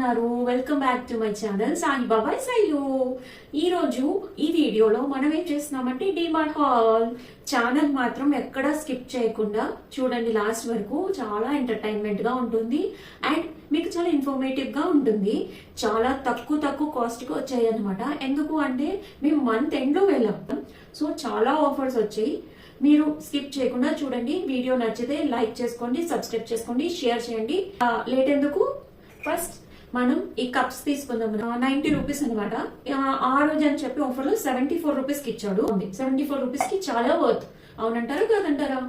ఉన్నారు? Welcome back to my channel Saibaba Shailu. ఈ రోజు ఈ వీడియోలో మనం ఏం చేస్తున్నామంటే డిమార్ట్ హాల్. ఛానల్ మాత్రం ఎక్కడా స్కిప్ చేయకుండా చూడండి లాస్ట్ వరకు. చాలా ఎంటర్టైన్మెంట్ గా ఉంటుంది అండ్ మీకు చాలా ఇన్ఫర్మేటివ్ గా ఉంటుంది. చాలా తక్కువ కాస్ట్ కి వచ్చాయి అనమాట. ఎందుకు అంటే మేము మంత్ ఎండ్ లో వెళ్ళాం, సో చాలా ఆఫర్స్ వచ్చాయి. మీరు స్కిప్ చేయకుండా చూడండి. వీడియో నచ్చితే లైక్ చేసుకోండి, సబ్స్క్రైబ్ చేసుకోండి, షేర్ చేయండి. లేట్ ఎందుకు, ఫస్ట్ మనం ఈ కప్స్ తీసుకుందాం. 90 రూపీస్ అనమాట. ఆ రోజు అని చెప్పి ఆఫర్ లో 74 రూపీస్ కి ఇచ్చాడు. 74 రూపీస్ కి చాలా వర్త్. అవునంటారా కాదంటారా?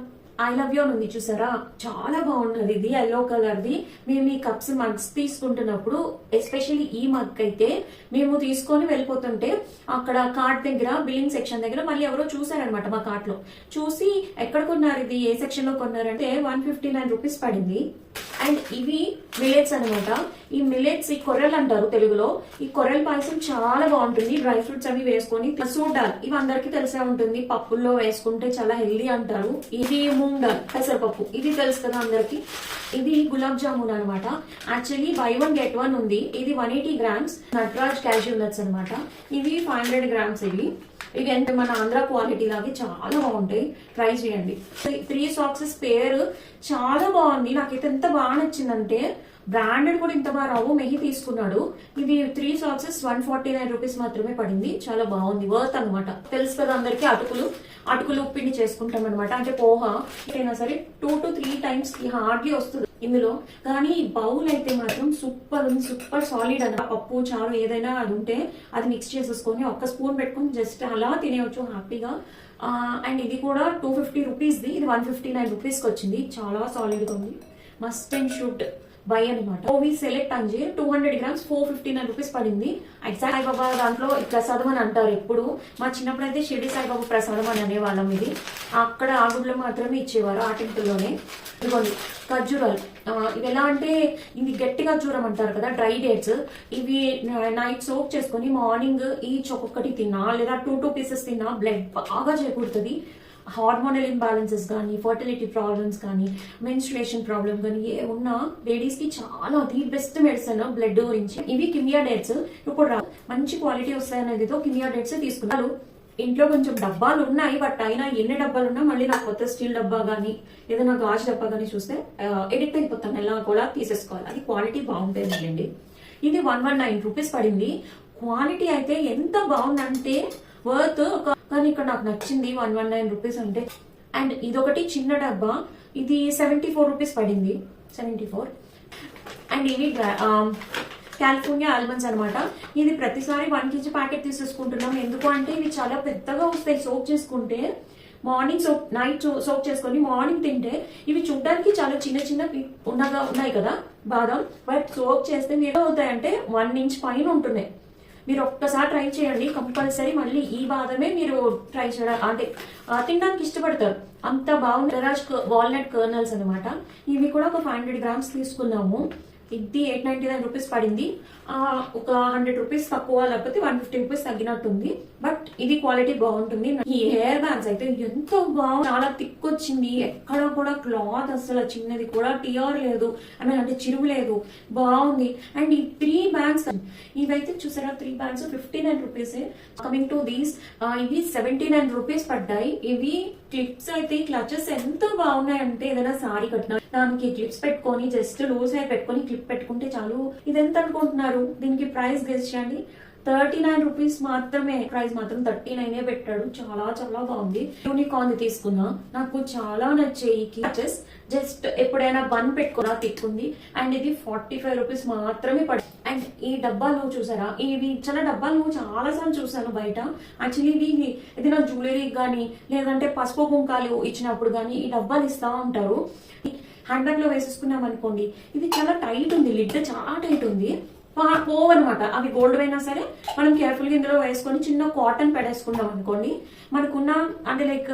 ఐ లవ్ యూ ఉంది చూసారా, చాలా బాగున్నది. ఇది ఎల్లో కలర్ ది. మేము ఈ కప్స్ మగ్స్ తీసుకుంటున్నప్పుడు, ఎస్పెషల్లీ ఈ మగ్ అయితే మేము తీసుకొని వెళ్ళిపోతుంటే అక్కడ కార్ట్ దగ్గర, బిల్లింగ్ సెక్షన్ దగ్గర మళ్ళీ ఎవరో చూసారనమాట. మా కార్ట్ లో చూసి ఎక్కడ కొన్నారు, ఇది ఏ సెక్షన్ లో కొన్నారంటే 159 రూపీస్ పడింది. అండ్ ఇవి మిలెట్స్ అనమాట. ఈ మిలెట్స్, ఈ కొర్రలు అంటారు తెలుగులో. ఈ కొర్రల పాయసం చాలా బాగుంటుంది. డ్రై ఫ్రూట్స్ అవి వేసుకొని, మసూర్ దాల్ ఇవి అందరికి తెలిసే ఉంటుంది, పప్పుల్లో వేసుకుంటే చాలా హెల్దీ అంటారు. ఇది మూంగ్ దాల్, పెసరపప్పు, ఇది తెలుసు కదా అందరికి. ఇది గులాబ్ జామున్ అనమాట. యాక్చువల్లీ బై 1 get 1 ఉంది. ఇది 180 గ్రామ్స్ నట్రాజ్ క్యాష్యూ నట్స్ అనమాట. ఇవి 500 గ్రామ్స్. ఇవి అంటే మన ఆంధ్ర క్వాలిటీ లాగే చాలా బాగుంటాయి, ట్రై చేయండి. 3 సాక్సెస్ పేరు చాలా బాగుంది. నాకైతే ఎంత బాగా నచ్చిందంటే, బ్రాండెడ్ కూడా ఇంత బాగా రావు. మెహి తీసుకున్నాడు. ఇది 3 సాక్సెస్ 149 రూపీస్ మాత్రమే పడింది. చాలా బాగుంది, వర్త్ అనమాట. తెలుసు కదా అందరికి, అటుకులు పిండి చేసుకుంటాం అనమాట. అంటే పోహా అయినా సరే 2 to 3 times కి హార్డ్లీ వస్తుంది ఇందులో. కానీ బౌల్ అయితే మాత్రం సూపర్ ఉంది, సూపర్ సాలిడ్ అన్న. పప్పు చారు ఏదైనా అది ఉంటే అది మిక్స్ చేసేసుకొని ఒక్క స్పూన్ పెట్టుకొని జస్ట్ అలా తినేయచ్చు హ్యాపీగా. అండ్ ఇది కూడా 250 రూపీస్ది, ఇది 159 రూపీస్కి వచ్చింది. చాలా సాలిడ్ గా ఉంది. మస్ట్ అండ్ షుడ్ బై అనమాట. ఓవి సెలెక్ట్ అంజీర్ 200 గ్రామ్స్ 459 రూపీస్ పడింది. ఎగ్జాక్ట్ సాయిబాబా దాంట్లో ప్రసాదం అని అంటారు ఎప్పుడు. మా చిన్నప్పుడు అయితే షిరిడి సాయిబాబా ప్రసాదం అని అనేవాళ్ళం. ఇది అక్కడ ఆ గుడిలో మాత్రమే ఇచ్చేవారు, ఆ టెంపుల్లోనే. ఇదిగోండి ఖర్జూరాలు. ఇవి ఎలా అంటే, ఇది గట్టి ఖర్జూరం అంటారు కదా, డ్రై డేట్స్. ఇవి నైట్ సోక్ చేసుకొని మార్నింగ్ ఈచ్ ఒక్కొక్కటి తిన్నా, లేదా 2 పీసెస్ తిన్నా బ్లడ్ బాగా చేకూరుతుంది. హార్మోనల్ ఇంబ్యాలెన్సెస్ కానీ, ఫర్టిలిటీ ప్రాబ్లమ్స్ కానీ, మెన్స్ట్రుయేషన్ ప్రాబ్లమ్ కానీ ఏ ఉన్నా లేడీస్ కి చాలా ది బెస్ట్ మెడిసిన్ బ్లడ్ గురించి. ఇవి కిమియా డేట్స్. ఇప్పుడు మంచి క్వాలిటీ వస్తాయనేదితో కిమియా డేట్స్ తీసుకున్నారు. ఇంట్లో కొంచెం డబ్బాలు ఉన్నాయి, బట్ అయినా ఎన్ని డబ్బాలు ఉన్నా మళ్ళీ నాకు కొత్త స్టీల్ డబ్బా కానీ, ఏదైనా గాజు డబ్బా కానీ చూస్తే ఎడిక్ట్ అయిపోతాను. ఎలా కూడా తీసేసుకోవాలి. అది క్వాలిటీ బాగుంటుంది. ఇది 119 రూపీస్ పడింది. క్వాలిటీ అయితే ఎంత బాగుందంటే వర్త్. కానీ ఇక్కడ నాకు నచ్చింది 119 రూపీస్ అంటే. అండ్ ఇదొకటి చిన్న డబ్బా, ఇది 74 రూపీస్ పడింది. 74. అండ్ ఇవి కాలిఫోర్నియా ఆల్మండ్స్ అనమాట. ఇది ప్రతిసారి 1 kg ప్యాకెట్ తీసేసుకుంటున్నాం. ఎందుకు అంటే ఇవి చాలా పెద్దగా వస్తాయి. సోక్ చేసుకుంటే మార్నింగ్ నైట్ సోక్ చేసుకొని మార్నింగ్ తింటే, ఇవి చూడడానికి చాలా చిన్న ఉన్నాయి కదా బాదం, బట్ సోక్ చేస్తే మీరు అవుతాయంటే 1 inch పైన ఉంటున్నాయి. మీరు ఒక్కసారి ట్రై చేయండి కంపల్సరీ. మళ్ళీ ఈ బాదమే మీరు ట్రై చేయడం అంటే తినడానికి ఇష్టపడతారు, అంత బాగుంది. వాల్నట్ కర్నల్స్ అనమాట. ఇవి కూడా ఒక 500 గ్రామ్స్ తీసుకున్నాము. ఇది 899 రూపీస్ పడింది. ఒక 100 రూపీస్ తక్కువ, లేకపోతే 150 రూపీస్ తగ్గినట్టుంది. బట్ ఇది క్వాలిటీ బాగుంటుంది. ఈ హెయిర్ బ్యాండ్స్ అయితే ఎంతో బాగుంది, చాలా థిక్ వచ్చింది. ఎక్కడ కూడా క్లాత్ అసలు చిన్నది కూడా టియర్ లేదు, అంటే చిరుగు లేదు, బాగుంది. అండ్ ఈ 3 బ్యాండ్స్ ఇవైతే చూసారా, 3 bands 59 rupees. Coming to these, ఇవి 79 రూపీస్ పడ్డాయి. ఇవి క్లిప్స్ అయితే, క్లచెస్ ఎంత బాగున్నాయి అంటే, ఏదైనా సారీ కట్టిన దానికి క్లిప్స్ పెట్టుకొని జస్ట్ లూజ్ అయి పెట్టుకొని క్లిప్ పెట్టుకుంటే చాలు. ఇది ఎంత అనుకుంటున్నారు? దీనికి ప్రైస్ గెస్ చేయండి. 39 రూపీస్ మాత్రమే. ప్రైస్ మాత్రం 39 పెట్టాడు. చాలా బాగుంది. యూనికార్న్ తీసుకున్నా, నాకు చాలా నచ్చాయి క్లచెస్. జస్ట్ ఎప్పుడైనా బన్ పెట్టుకున్నా తిక్కుంది. అండ్ ఇది 45 రూపీస్ మాత్రమే పడి. అండ్ ఈ డబ్బాలు చూసారా, ఇవి చాలా డబ్బాలు చాలా సార్లు చూసాను బయట. యాక్చువల్లీ ఇవి ఏదైనా జ్యువెలరీ కానీ, లేదంటే పసుపు కుంకాలు ఇచ్చినప్పుడు కానీ ఈ డబ్బాలు ఇస్తా ఉంటారు. హ్యాండ్ బ్యాగ్ లో వేసేసుకున్నాం అనుకోండి, ఇది చాలా టైట్ ఉంది, లిడ్ చాలా టైట్ ఉంది, పోవన్నమాట. అవి గోల్డ్ అయినా సరే మనం కేర్ఫుల్ గా ఇందులో వేసుకొని చిన్న కాటన్ పెడేసుకున్నాం అనుకోండి, మనకున్న అంటే లైక్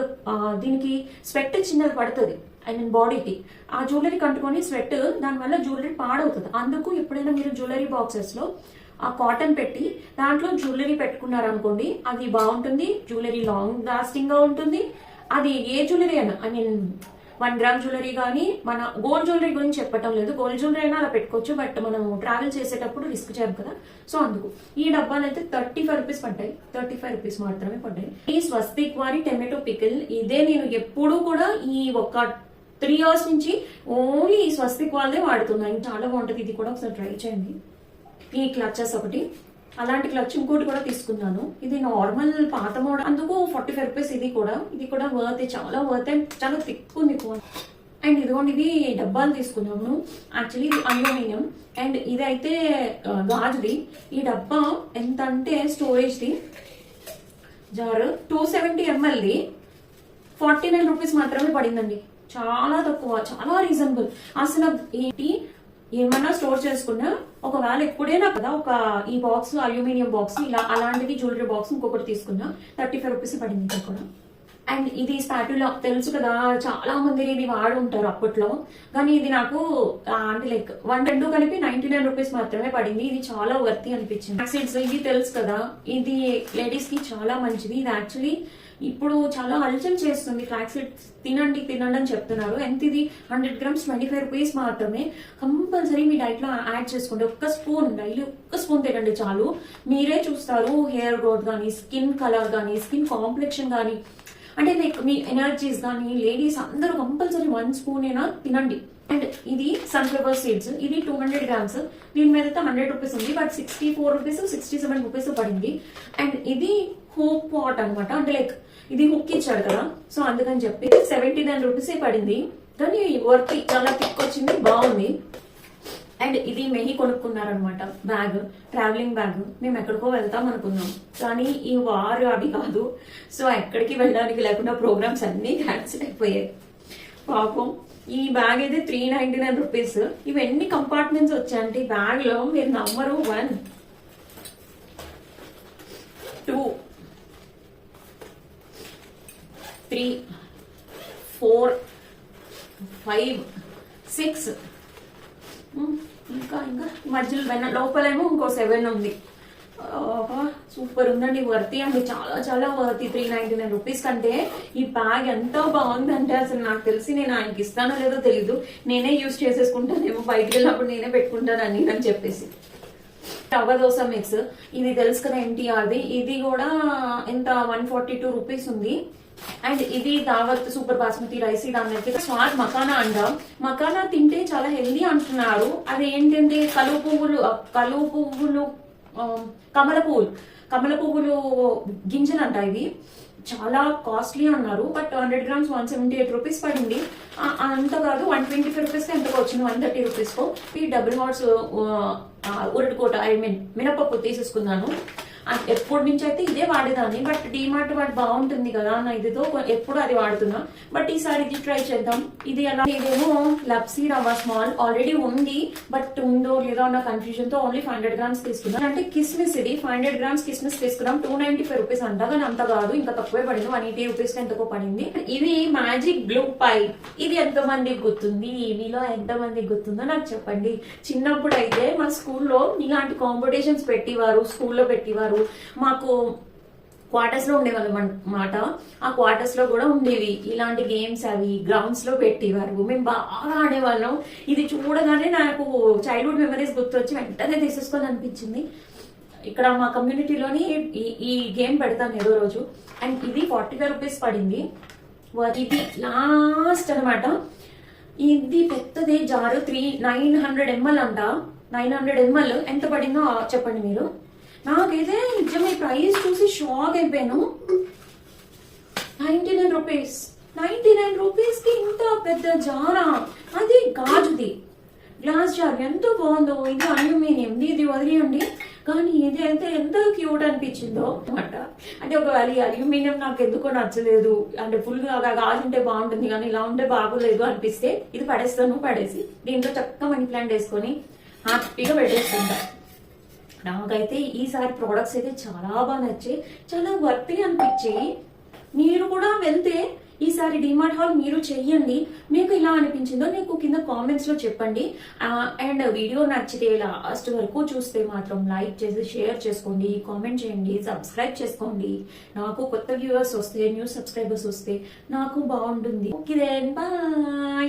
దీనికి స్వెట్ చిన్నది పడుతుంది, ఐ మీన్ బాడీకి. ఆ జ్యువెలరీ కంటుకొని స్వెట్, దానివల్ల జ్యువెలరీ పాడవుతుంది. అందుకు ఎప్పుడైనా మీరు జ్యువెలరీ బాక్సెస్ లో ఆ కాటన్ పెట్టి దాంట్లో జ్యువెలరీ పెట్టుకున్నారు అనుకోండి, అది బాగుంటుంది. జ్యువెలరీ లాంగ్ లాస్టింగ్ గా ఉంటుంది. అది ఏ జ్యువెలరీ అయినా, ఐ మీన్ 1 గ్రామ్ జ్యువెలరీ కానీ మన గోల్డ్ జ్యువెలరీ గురించి చెప్పటం లేదు, గోల్డ్ జ్యువెలరీ అయినా అలా పెట్టుకోవచ్చు, బట్ మనం ట్రావెల్ చేసేటప్పుడు రిస్క్ చేయం కదా, సో అందుకు ఈ డబ్బాలు అయితే 35 రూపీస్ పడ్డాయి. 35 రూపీస్ మాత్రమే పడ్డాయి. ఈ స్వస్తిక్ వారి టొమాటో పికిల్, ఇదే నేను ఎప్పుడు కూడా ఈ ఒక 3 years నుంచి ఓన్లీ ఈ స్వస్తిక్ వాళ్ళే వాడుతున్నాను. చాలా బాగుంటుంది, ఇది కూడా ఒకసారి ట్రై చేయండి. ఈ క్లచెస్ ఒకటి, అలాంటి క్లచ్ ఇంకోటి కూడా తీసుకున్నాను. ఇది నార్మల్ పాత మోడల్, అందుకు 45 రూపీస్. ఇది కూడా వర్త్, చాలా వర్త్ అండ్ చాలా థిక్ ఉంది ఫోన్. అండ్ ఇదిగోండి, ఇవి డబ్బాలు తీసుకున్నాము. యాక్చువల్లీ ఇది అల్యూమినియం అండ్ ఇదైతే గాజుది. ఈ డబ్బా ఎంత అంటే స్టోరేజ్ది జార్ 270 mlది 49 రూపీస్ మాత్రమే పడిందండి. చాలా తక్కువ, చాలా రీజనబుల్. అసలు ఏంటి ఏమన్నా స్టోర్ చేసుకున్నా ఒకవేళ ఎప్పుడైనా కదా ఒక ఈ బాక్స్ అల్యూమినియం బాక్స్ ఇలా అలాంటిది జ్యువెలరీ బాక్స్ ఇంకొకటి తీసుకున్నా 35 రూపీస్ పడింది ఇక్కడ కూడా. అండ్ ఇది స్పాటులా తెలుసు కదా, చాలా మంది ఇది వాడు ఉంటారు అప్పట్లో, కానీ ఇది నాకు అంటే లైక్ 1-2 కలిపి 99 రూపీస్ మాత్రమే పడింది. ఇది చాలా వర్తి అనిపించింది. ఫ్లాక్సీడ్స్ ఇది తెలుసు కదా, ఇది లేడీస్ కి చాలా మంచిది. ఇది యాక్చువల్లీ ఇప్పుడు చాలా హల్చల్ చేస్తుంది. ఫ్లాక్సీడ్స్ తినండి తినండి అని చెప్తున్నారు. ఎంత ఇది 100 grams 25 రూపీస్ మాత్రమే. కంపల్సరీ మీ డైట్ లో యాడ్ చేసుకోండి. ఒక్క స్పూన్, డైలీ ఒక్క స్పూన్ తినండి చాలు. మీరే చూస్తారు హెయిర్ గ్రోత్ కానీ, స్కిన్ కలర్ కానీ, స్కిన్ కాంప్లెక్షన్ కానీ, అంటే లైక్ మీ ఎనర్జీస్ కానీ, లేడీస్ అందరూ కంపల్సరీ 1 స్పూన్ అయినా తినండి. అండ్ ఇది సన్ఫ్లవర్ సీడ్స్, ఇది 200 grams. దీని మీద అయితే 100 రూపీస్ ఉంది, బట్ 64 రూపీస్ 67 రూపీస్ పడింది. అండ్ ఇది హూక్ పాట్ అనమాట, అంటే లైక్ ఇది హుక్ ఇచ్చాడు కదా, సో అందుకని చెప్పి 79 రూపీస్ పడింది. కానీ వర్త్, చాలా థిక్ వచ్చింది, బాగుంది. అండ్ ఇది మెహి కొనుక్కున్నారనమాట, బ్యాగ్, ట్రావెలింగ్ బ్యాగ్. మేము ఎక్కడికో వెళ్తాం అనుకున్నాం, కానీ ఈ వారు అవి కాదు, సో ఎక్కడికి వెళ్ళడానికి లేకుండా ప్రోగ్రామ్స్ అన్ని క్యాన్సిల్ అయిపోయాయి పాపం. ఈ బ్యాగ్ అయితే 399 రూపీస్. ఇవి ఎన్ని కంపార్ట్మెంట్స్ వచ్చాయంటే ఈ బ్యాగ్ లో, మీరు నమ్మరు. 1 2 3 4 5 6 ఇంకా మధ్యలో లోపలేమో ఇంకో 7 ఉంది. సూపర్ ఉందండి, వర్తి అండి, చాలా చాలా వర్తి. 399 రూపీస్ కంటే ఈ బ్యాగ్ ఎంత బాగుందంటే అసలు నాకు తెలిసి నేను ఆయనకి ఇస్తానో లేదో తెలీదు, నేనే యూజ్ చేసేసుకుంటానేమో, బయటకు వెళ్ళినప్పుడు నేనే పెట్టుకుంటానని అని చెప్పేసి. రవ్వ దోశ మిక్స్, ఇది తెలుసు కదా ఎన్టీఆర్ది. ఇది కూడా ఎంత 142 రూపీస్ ఉంది. అండ్ ఇది దావత్ సూపర్ బాస్మతి రైస్. దాని స్వాద్ మకానా అంట. మకానా తింటే చాలా హెల్దీ అంటున్నారు. అది ఏంటంటే కలువ పువ్వులు కమల పువ్వులు గింజలు అంట. ఇవి చాలా కాస్ట్లీ అన్నారు, బట్ 100 grams 178 రూపీస్ పడింది. అంత కాదు, 125 రూపీస్ ఎంతకు వచ్చింది, 130 రూపీస్ కు. ఈ డబుల్ హార్స్ ఉరటికోట మినపప్పు తీసేసుకున్నాను. ఎప్పటి నుంచి అయితే ఇదే వాడేదాన్ని, బట్ డిమార్ట్ వాడు బాగుంటుంది కదా అన్న ఇదితో ఎప్పుడు అది వాడుతున్నా, బట్ ఈసారి ఇది ట్రై చేద్దాం. ఇది ఎలా, ఇదేమో లప్సీ రవ్వ స్మాల్ ఆల్రెడీ ఉంది, బట్ ఉందో లేదో అన్న కన్ఫ్యూజన్ తో ఓన్లీ 500 grams తీసుకున్నాం. అంటే కిస్మిస్, ఇది 500 grams కిస్మిస్ తీసుకున్నాం. 295 రూపీస్ అంట, కానీ అంత కాదు, ఇంకా తక్కువే పడింది. 180 రూపీస్ ఎంతకో పడింది. ఇది మ్యాజిక్ బ్లూ పైప్. ఇది ఎంతమందికి గుర్తుంది, మీలో ఎంతమందికి గుర్తుందో నాకు చెప్పండి. చిన్నప్పుడు అయితే మా స్కూల్లో ఇలాంటి కాంపిటీషన్స్ పెట్టేవారు, స్కూల్లో పెట్టేవారు. మాకు క్వార్టర్స్ లో ఉండేవాళ్ళం అన్నమాట. ఆ క్వార్టర్స్ లో కూడా ఉండేవి ఇలాంటి గేమ్స్, అవి గ్రౌండ్స్ లో పెట్టేవారు. మేము బాగా ఆడేవాళ్ళం. ఇది చూడగానే నాకు చైల్డ్హుడ్ మెమరీస్ గుర్తొచ్చి వెంటనే తీసేసుకోవాలనిపించింది. ఇక్కడ మా కమ్యూనిటీలోని ఈ గేమ్ పెడతాను ఏదో రోజు. అండ్ ఇది 45 రూపీస్ పడింది. ఇది లాస్ట్ అనమాట. ఇది పెద్దదే జారు, 900 ml అంట. 900 ml ఎంత పడిందో చెప్పండి మీరు. నాకైతే నిజంగా ఈ ప్రైస్ చూసి షాక్ అయిపోయాను. 99 రూపీస్, 99 రూపీస్ కి ఇంత పెద్ద జారా. అది గాజుది గ్లాస్ జార్, ఎంత బాగుందో. ఇది అల్యూమినియం, ఇది వదిలేయండి, కానీ ఇది అయితే ఎంత క్యూట్ అనిపించిందో అనమాట. అంటే ఒకవేళ ఈ అల్యూమినియం నాకు ఎందుకో నచ్చలేదు, అంటే ఫుల్ గా గాజు ఉంటే బాగుంటుంది కానీ ఇలా ఉంటే బాగోలేదు అనిపిస్తే ఇది పడేసి దీంట్లో చక్కగా మనీ ప్లాంట్ వేసుకొని హ్యాపీగా పెట్టేస్తుంటా. నాకైతే ఈసారి ప్రోడక్ట్స్ అయితే చాలా బాగా నచ్చాయి, చాలా వర్తీ అనిపించాయి. మీరు కూడా వెళ్తే ఈసారి డిమార్ట్ హాల్ మీరు చెయ్యండి. మీకు ఎలా అనిపించిందో నాకు కింద కామెంట్స్ లో చెప్పండి. అండ్ వీడియో నచ్చితే లాస్ట్ వరకు చూస్తే మాత్రం లైక్ చేసి షేర్ చేసుకోండి, కామెంట్ చేయండి, సబ్స్క్రైబ్ చేసుకోండి. నాకు కొత్త వ్యూవర్స్ వస్తే, న్యూ సబ్స్క్రైబర్స్ వస్తే నాకు బాగుంటుంది. Okay then bye.